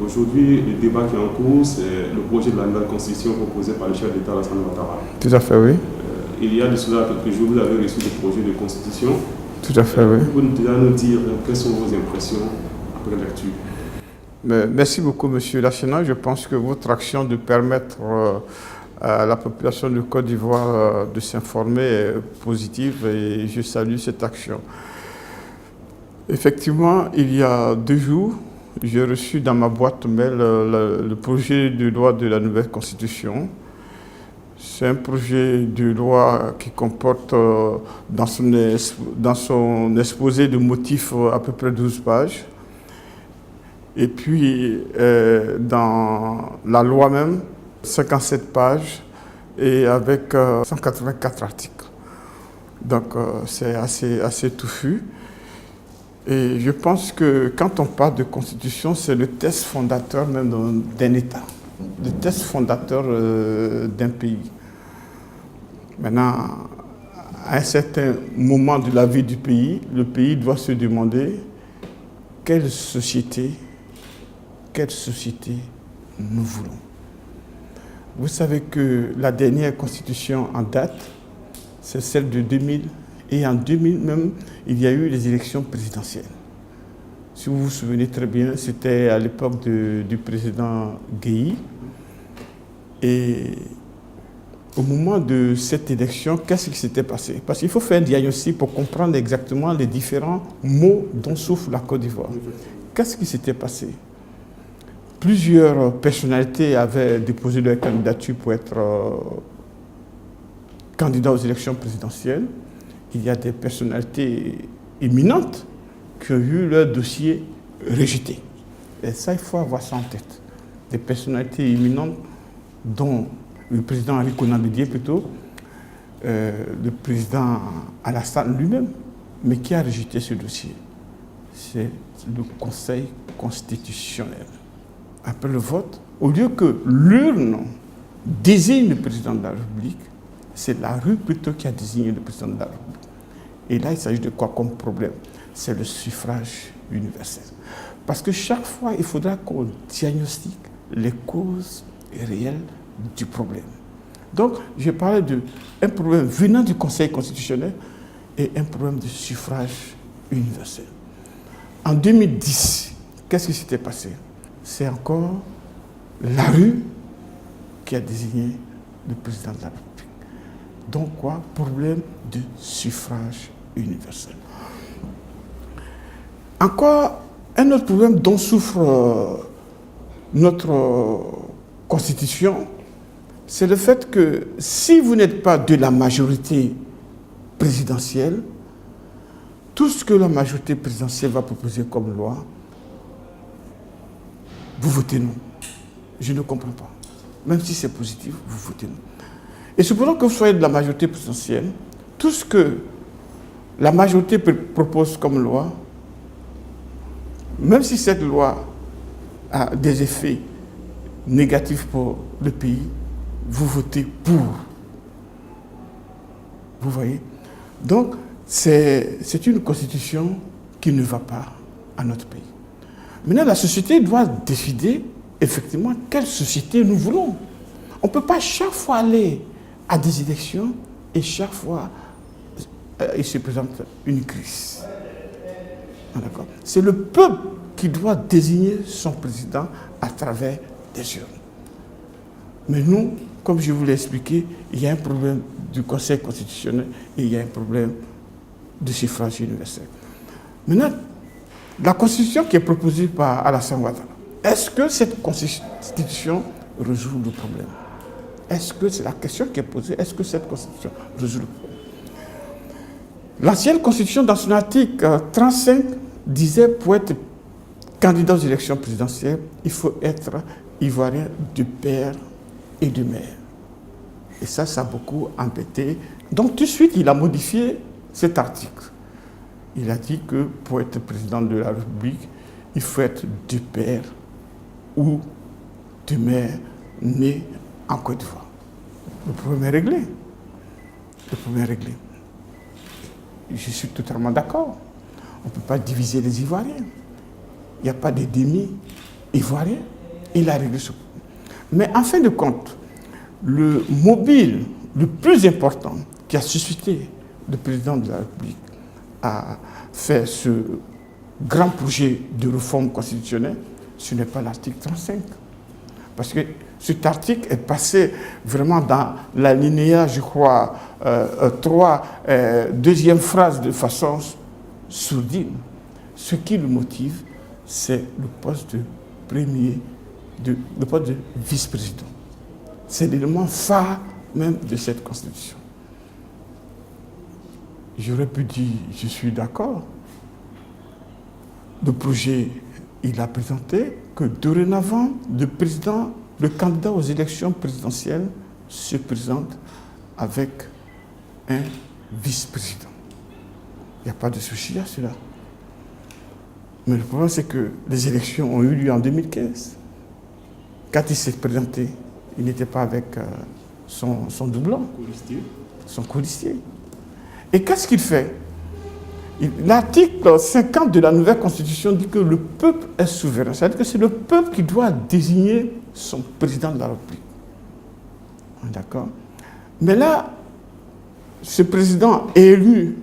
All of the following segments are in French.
Aujourd'hui, le débat qui est en cours, c'est le projet de la nouvelle constitution proposé par le chef d'État Alassane Ouattara. Tout à fait, oui. Il y a de cela quelques jours, vous avez reçu le projet de constitution. Tout à fait, oui. Vous pouvez nous dire quelles sont vos impressions après lecture? Merci beaucoup, Monsieur Lassena. Je pense que votre action de permettre à la population de Côte d'Ivoire de s'informer est positive et je salue cette action. Effectivement, il y a 2 jours, j'ai reçu dans ma boîte mail le projet de loi de la nouvelle constitution. C'est un projet de loi qui comporte dans son exposé de motifs à peu près 12 pages. Et puis, dans la loi même, 57 pages et avec 184 articles. Donc, c'est assez touffu. Et je pense que quand on parle de constitution, c'est le test fondateur même d'un État, le test fondateur d'un pays. Maintenant, à un certain moment de la vie du pays, le pays doit se demander quelle société nous voulons. Vous savez que la dernière constitution en date, c'est celle de 2000. Et en 2000 même, il y a eu les élections présidentielles. Si vous vous souvenez très bien, c'était à l'époque du président Guèye. Et au moment de cette élection, qu'est-ce qui s'était passé? Parce qu'il faut faire un diagnostic pour comprendre exactement les différents maux dont souffre la Côte d'Ivoire. Qu'est-ce qui s'était passé? Plusieurs personnalités avaient déposé leur candidature pour être candidats aux élections présidentielles. Il y a des personnalités éminentes qui ont eu leur dossier rejeté. Et ça, il faut avoir ça en tête. Des personnalités éminentes dont le président Henri Konan Bédié plutôt, le président Alassane lui-même, mais qui a rejeté ce dossier. C'est le Conseil constitutionnel. Après le vote, au lieu que l'urne désigne le président de la République, c'est la rue plutôt qui a désigné le président de la République. Et là, il s'agit de quoi comme problème? C'est le suffrage universel. Parce que chaque fois, il faudra qu'on diagnostique les causes réelles du problème. Donc, je parlais d'un problème venant du Conseil constitutionnel et un problème de suffrage universel. En 2010, qu'est-ce qui s'était passé? C'est encore la rue qui a désigné le président de la République. Donc quoi? Problème de suffrage universel. Encore un autre problème dont souffre notre Constitution, c'est le fait que si vous n'êtes pas de la majorité présidentielle, tout ce que la majorité présidentielle va proposer comme loi, vous votez non. Je ne comprends pas. Même si c'est positif, vous votez non. Et supposons que vous soyez de la majorité présidentielle, tout ce que la majorité propose comme loi, même si cette loi a des effets négatifs pour le pays, vous votez pour. Vous voyez? Donc, c'est une constitution qui ne va pas à notre pays. Maintenant, la société doit décider effectivement quelle société nous voulons. On ne peut pas chaque fois aller à des élections et chaque fois il se présente une crise. D'accord? C'est le peuple qui doit désigner son président à travers des urnes. Mais nous, comme je vous l'ai expliqué, il y a un problème du Conseil constitutionnel et il y a un problème de suffrage universel. Maintenant, la constitution qui est proposée par Alassane Ouattara, est-ce que cette constitution résout le problème? Est-ce que c'est la question qui est posée? Est-ce que cette constitution résout le problème? L'ancienne constitution, dans son article 35, disait pour être candidat aux élections présidentielles, il faut être ivoirien de père et de mère. Et ça a beaucoup embêté. Donc tout de suite, il a modifié cet article. Il a dit que pour être président de la République, il faut être de père ou de mère née en Côte d'Ivoire. Le problème est réglé. Le problème est réglé. Je suis totalement d'accord. On ne peut pas diviser les Ivoiriens. Il n'y a pas de demi-Ivoiriens. il a réglé ce problème. Mais en fin de compte, le mobile le plus important qui a suscité le président de la République à faire ce grand projet de réforme constitutionnelle, ce n'est pas l'article 35. Parce que cet article est passé vraiment dans l'alinéa, je crois, 3, deuxième phrase de façon sourdine. Ce qui le motive, c'est le poste de le poste de vice-président. C'est l'élément phare même de cette Constitution. J'aurais pu dire, je suis d'accord. Le projet, il a présenté que dorénavant, le candidat aux élections présidentielles se présente avec un vice-président. Il n'y a pas de souci à cela. Mais le problème, c'est que les élections ont eu lieu en 2015. Quand il s'est présenté, il n'était pas avec son doublon, son colistier. Et qu'est-ce qu'il fait? L'article 50 de la nouvelle Constitution dit que le peuple est souverain. C'est-à-dire que c'est le peuple qui doit désigner son président de la République. D'accord? Mais là, ce président est élu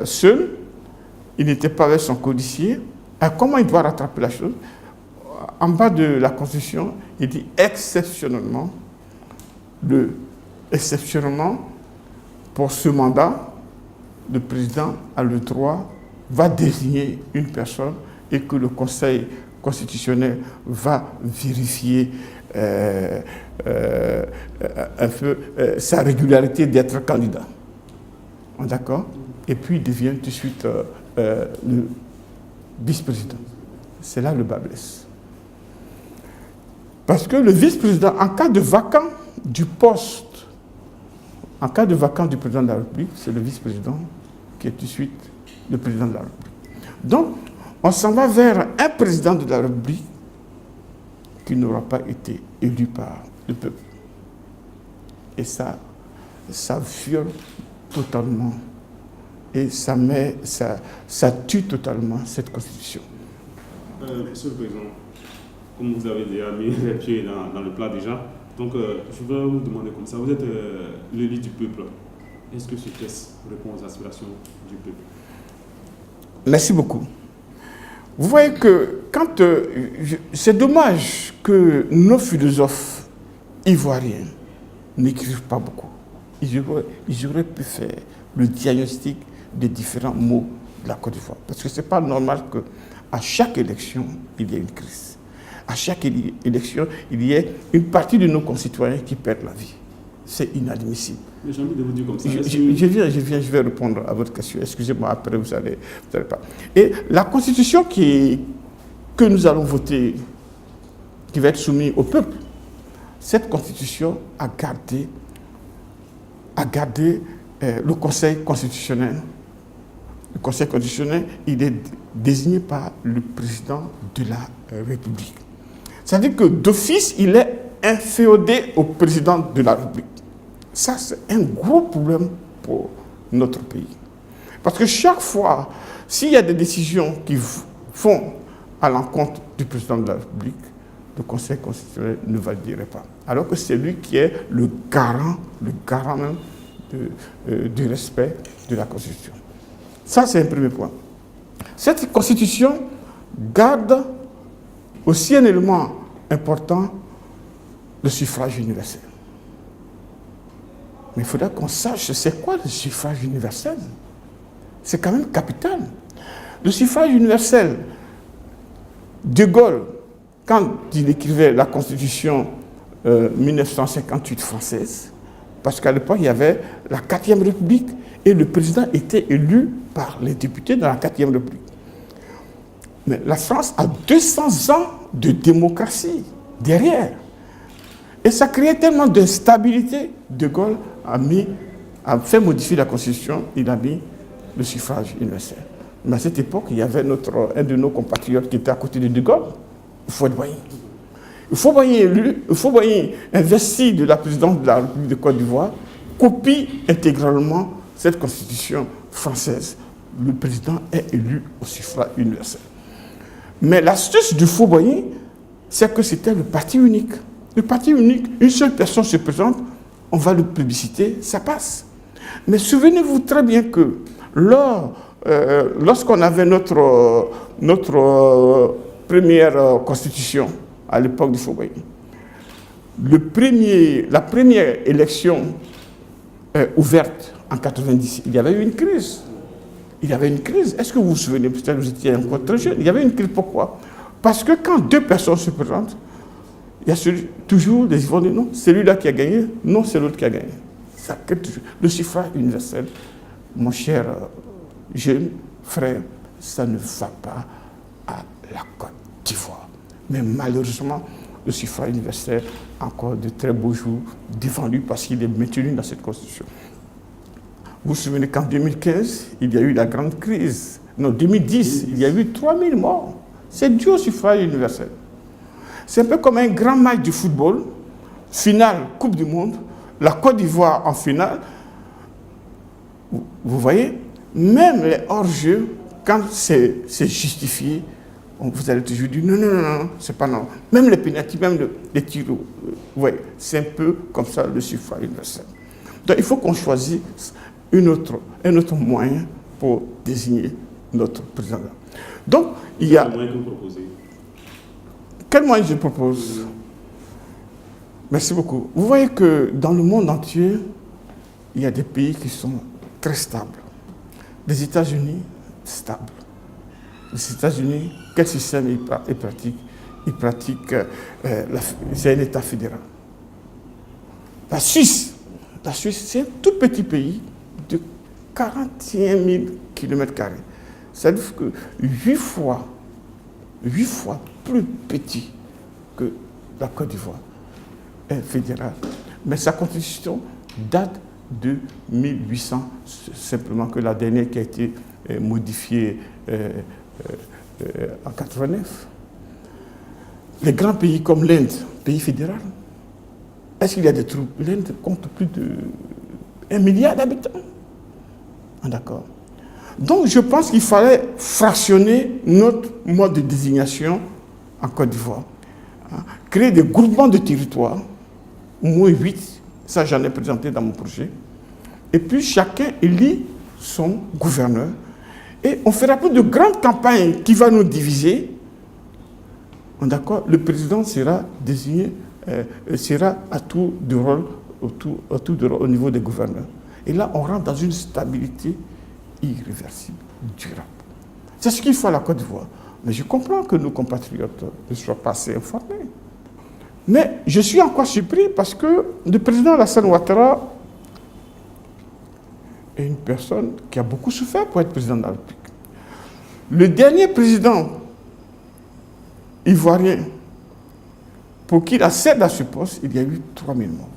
seul. Il n'était pas avec son codicier. Alors, comment il doit rattraper la chose? En bas de la Constitution, il dit exceptionnellement, pour ce mandat, le président a le droit, va désigner une personne et que le Conseil constitutionnel va vérifier un peu sa régularité d'être candidat. D'accord? Et puis il devient tout de suite le vice-président. C'est là le bât blesse. Parce que le vice-président, en cas de vacant du poste, en cas de vacance du président de la République, c'est le vice-président qui est tout de suite le président de la République. Donc, on s'en va vers un président de la République qui n'aura pas été élu par le peuple. Et ça viole totalement et ça tue totalement cette Constitution. Monsieur le Président, comme vous avez déjà mis les pieds dans le plat déjà, donc je veux vous demander comme ça, vous êtes l'élu du peuple. Est-ce que ce texte répond aux aspirations du peuple? Merci beaucoup. Vous voyez que c'est dommage que nos philosophes ivoiriens n'écrivent pas beaucoup. Ils auraient pu faire le diagnostic des différents mots de la Côte d'Ivoire. Parce que ce n'est pas normal qu'à chaque élection, il y ait une crise. À chaque élection, il y ait une partie de nos concitoyens qui perdent la vie. C'est inadmissible. Mais j'ai envie de vous dire comme ça. Je vais répondre à votre question. Excusez-moi, après vous allez pas. Et la Constitution que nous allons voter, qui va être soumise au peuple, cette Constitution a gardé le Conseil constitutionnel. Le Conseil constitutionnel, il est désigné par le président de la République. C'est-à-dire que d'office, il est inféodé au président de la République. Ça, c'est un gros problème pour notre pays. Parce que chaque fois, s'il y a des décisions qui vont à l'encontre du président de la République, le Conseil constitutionnel ne validerait pas. Alors que c'est lui qui est le garant même du respect de la Constitution. Ça, c'est un premier point. Cette Constitution garde aussi un élément important, le suffrage universel. Mais il faudra qu'on sache c'est quoi le suffrage universel. C'est quand même capital. Le suffrage universel, De Gaulle, quand il écrivait la Constitution 1958 française, parce qu'à l'époque, il y avait la 4e République et le président était élu par les députés dans la 4e République. Mais la France a 200 ans de démocratie derrière. Et ça créait tellement d'instabilité. De Gaulle a fait modifier la Constitution, il a mis le suffrage universel. Mais à cette époque, il y avait un de nos compatriotes qui était à côté de Gaulle, Houphouët-Boigny. Houphouët-Boigny, investi de la présidence de la République de Côte d'Ivoire, copie intégralement cette Constitution française. Le président est élu au suffrage universel. Mais l'astuce du Houphouët-Boigny, c'est que c'était le parti unique. Le parti unique, une seule personne se présente, on va le publiciter, ça passe. Mais souvenez-vous très bien que lorsqu'on avait notre première constitution, à l'époque du Faubourg, la première élection ouverte en 90, il y avait eu une crise. Il y avait une crise. Est-ce que vous vous souvenez, peut-être vous étiez encore très jeune, il y avait une crise. Pourquoi? Parce que quand deux personnes se présentent, il y a toujours des gens qui disent non, c'est celui-là qui a gagné, non, c'est l'autre qui a gagné. Ça, le suffrage universel, mon cher jeune frère, ça ne va pas à la Côte d'Ivoire. Mais malheureusement, le suffrage universel a encore de très beaux jours devant lui parce qu'il est maintenu dans cette constitution. Vous vous souvenez qu'en 2015, il y a eu la grande crise. Non, 2010, il y a eu 3000 morts. C'est dû au suffrage universel. C'est un peu comme un grand match de football, finale Coupe du Monde, la Côte d'Ivoire en finale. Vous voyez, même les hors-jeux, quand c'est justifié, vous allez toujours dire non, c'est pas non. Même les pénaltys, même les tirs, vous voyez, c'est un peu comme ça le suffrage universel. Donc il faut qu'on choisisse un autre moyen pour désigner notre président. Donc, il y a... Quel moyen que vous proposez? Quel moyen je propose? Merci beaucoup. Vous voyez que dans le monde entier, il y a des pays qui sont très stables. Les États-Unis, stables. Les États-Unis, quel système ils pratiquent? Ils pratiquent, c'est un État fédéral. La Suisse, c'est un tout petit pays de 41 000 km². C'est-à-dire que 8 fois plus petit que la Côte d'Ivoire est fédérale. Mais sa constitution date de 1800, simplement que la dernière qui a été modifiée en 89. Les grands pays comme l'Inde, pays fédéral, est-ce qu'il y a des troupes? L'Inde compte plus de 1 milliard d'habitants. Ah, d'accord. Donc je pense qu'il fallait fractionner notre mode de désignation en Côte d'Ivoire. Créer des groupements de territoires, au moins 8, ça j'en ai présenté dans mon projet. Et puis chacun élit son gouverneur. Et on fera plus de grandes campagnes qui vont nous diviser. D'accord? Le président sera désigné, sera à tour de rôle, au niveau des gouverneurs. Et là, on rentre dans une stabilité irréversible, durable. C'est ce qu'il faut à la Côte d'Ivoire. Mais je comprends que nos compatriotes ne soient pas assez informés. Mais je suis encore surpris parce que le président Alassane Ouattara est une personne qui a beaucoup souffert pour être président de la République. Le dernier président ivoirien pour qu'il accède à ce poste, il y a eu 3000 morts.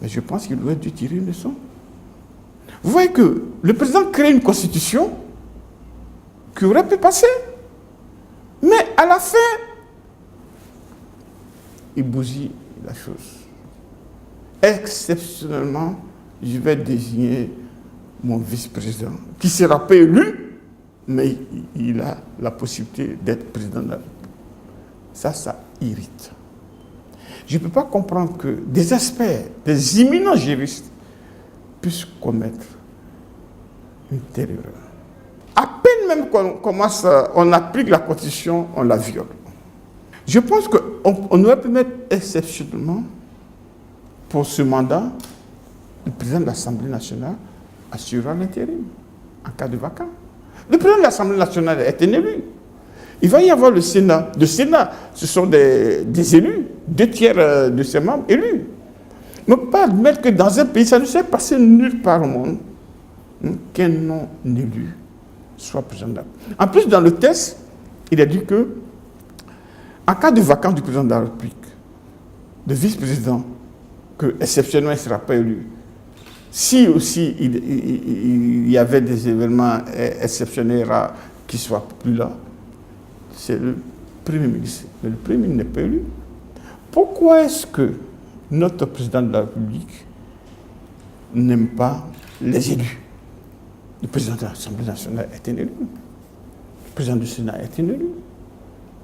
Mais je pense qu'il aurait dû tirer une leçon. Vous voyez que le président crée une constitution qui aurait pu passer. Mais à la fin, il bousille la chose. Exceptionnellement, je vais désigner mon vice-président, qui ne sera pas élu, mais il a la possibilité d'être président de la République. Ça irrite. Je ne peux pas comprendre que des experts, des éminents juristes puissent commettre une telle erreur. À peine même on applique la Constitution, on la viole. Je pense qu'on aurait pu mettre exceptionnellement pour ce mandat le président de l'Assemblée nationale assurera l'intérim en cas de vacance. Le président de l'Assemblée nationale est un élu. Il va y avoir le Sénat. Le Sénat, ce sont des élus, 2/3 de ses membres élus. Ne pas admettre que dans un pays, ça ne s'est passé nulle part au monde qu'un non-élu soit président de la République. En plus, dans le texte, il a dit que, en cas de vacance du président de la République, le vice-président, que exceptionnellement il ne sera pas élu, si aussi il y avait des événements exceptionnels qui ne soient plus là, c'est le Premier ministre. Mais le Premier ministre n'est pas élu. Pourquoi est-ce que notre président de la République n'aime pas les élus? Le président de l'Assemblée nationale est un élu. Le président du Sénat est un élu.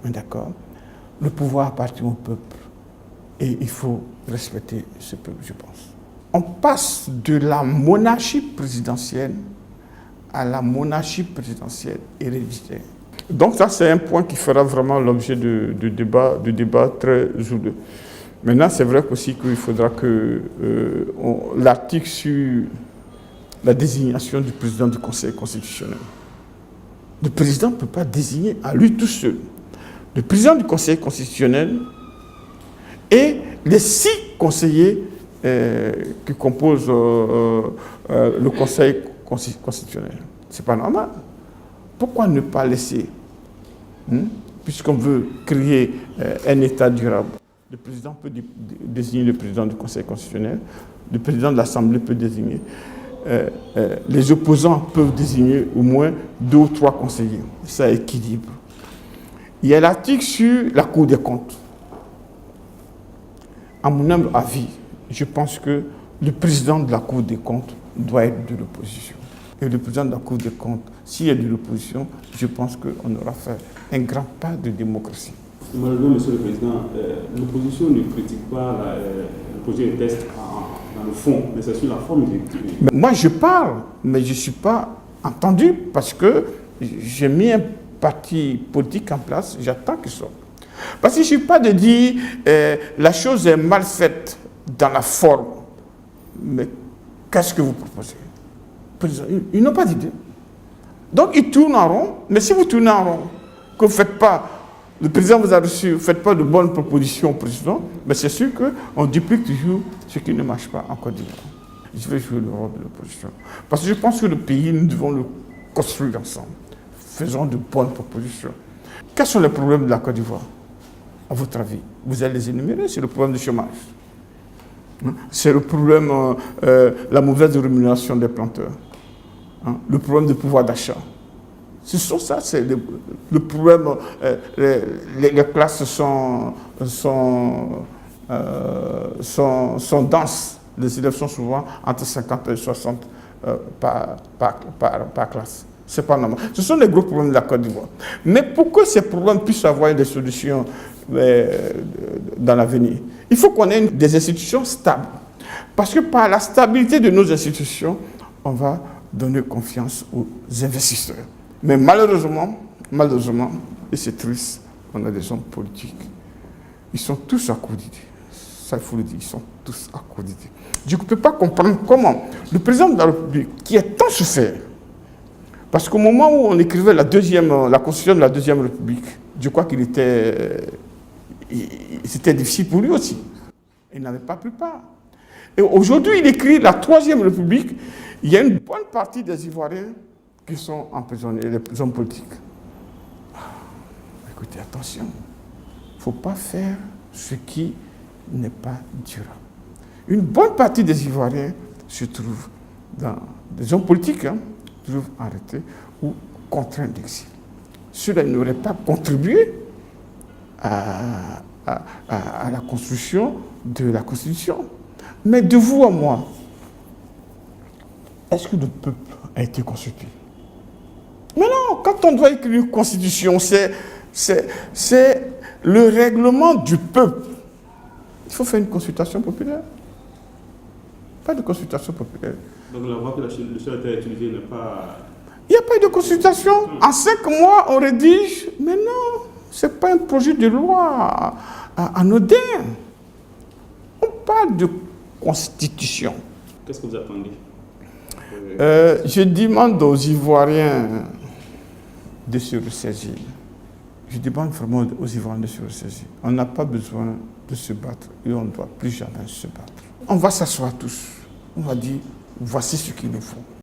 D'accord. le pouvoir appartient au peuple. Et il faut respecter ce peuple, je pense. On passe de la monarchie présidentielle à la monarchie présidentielle héréditaire. Donc ça, c'est un point qui fera vraiment l'objet de débats très jouleux. Maintenant, c'est vrai aussi qu'il faudra que l'article sur la désignation du président du Conseil constitutionnel. Le président ne peut pas désigner à lui tout seul. Le président du Conseil constitutionnel et les 6 conseillers qui composent le Conseil constitutionnel. C'est pas normal. Pourquoi ne pas laisser, puisqu'on veut créer un État durable, le président peut désigner le président du Conseil constitutionnel, le président de l'Assemblée peut désigner, les opposants peuvent désigner au moins 2 ou 3 conseillers. Ça équilibre. Il y a l'article sur la Cour des comptes. À mon humble avis, je pense que le président de la Cour des comptes doit être de l'opposition. Et le président de la Cour des comptes, s'il est de l'opposition, je pense qu'on aura fait un grand pas de démocratie. Malheureusement, Monsieur le Président, l'opposition ne critique pas le projet de texte dans le fond, mais c'est sur la forme. Moi, je parle, mais je ne suis pas entendu parce que j'ai mis un parti politique en place, j'attends qu'il sorte. Parce qu'il ne suffit pas de dire la chose est mal faite dans la forme. Mais qu'est-ce que vous proposez? Ils n'ont pas d'idée. Donc ils tournent en rond. Mais si vous tournez en rond, que vous ne faites pas, le président vous a reçu, vous ne faites pas de bonnes propositions au président, mais c'est sûr qu'on duplique toujours ce qui ne marche pas en Côte d'Ivoire. Je vais jouer le rôle de l'opposition. Parce que je pense que le pays, nous devons le construire ensemble. Faisons de bonnes propositions. Quels sont les problèmes de la Côte d'Ivoire, à votre avis? Vous allez les énumérer. C'est le problème du chômage. C'est le problème, la mauvaise rémunération des planteurs. Le problème du pouvoir d'achat. Ce sont ça, c'est le problème. Les classes sont denses. Les élèves sont souvent entre 50 et 60 par classe. C'est pas normal. Ce sont les gros problèmes de la Côte d'Ivoire. Mais pour que ces problèmes puissent avoir des solutions dans l'avenir, il faut qu'on ait des institutions stables. Parce que par la stabilité de nos institutions, on va donner confiance aux investisseurs. Mais malheureusement, et c'est triste, on a des hommes politiques. Ils sont tous à court d'idées. Ça, il faut le dire, ils sont tous à court d'idées. Je ne peux pas comprendre comment le président de la République, qui est tant souffert, parce qu'au moment où on écrivait la constitution de la Deuxième République, je crois c'était difficile pour lui aussi. Il n'avait pas pris part. Et aujourd'hui, il écrit la Troisième République. Il y a une bonne partie des Ivoiriens qui sont emprisonnés, les hommes politiques. Écoutez, attention. Il ne faut pas faire ce qui n'est pas durable. Une bonne partie des Ivoiriens se trouvent dans des hommes politiques, se trouvent arrêtés ou contraints d'exil. Cela n'aurait pas contribué à la construction de la Constitution. Mais de vous à moi, est-ce que le peuple a été consulté? Mais non, quand on doit écrire une Constitution, c'est le règlement du peuple. Il faut faire une consultation populaire. Pas de consultation populaire. Donc la voie que le chef a utilisée n'est pas... Il n'y a pas de consultation. En 5 mois, on rédige. Mais non, ce n'est pas un projet de loi anodin. On parle de constitution. Qu'est-ce que vous attendez? Je demande aux Ivoiriens de se ressaisir. Je demande vraiment aux Ivoiriens de se ressaisir. On n'a pas besoin de se battre et on ne doit plus jamais se battre. On va s'asseoir tous. On va dire, voici ce qu'il nous faut.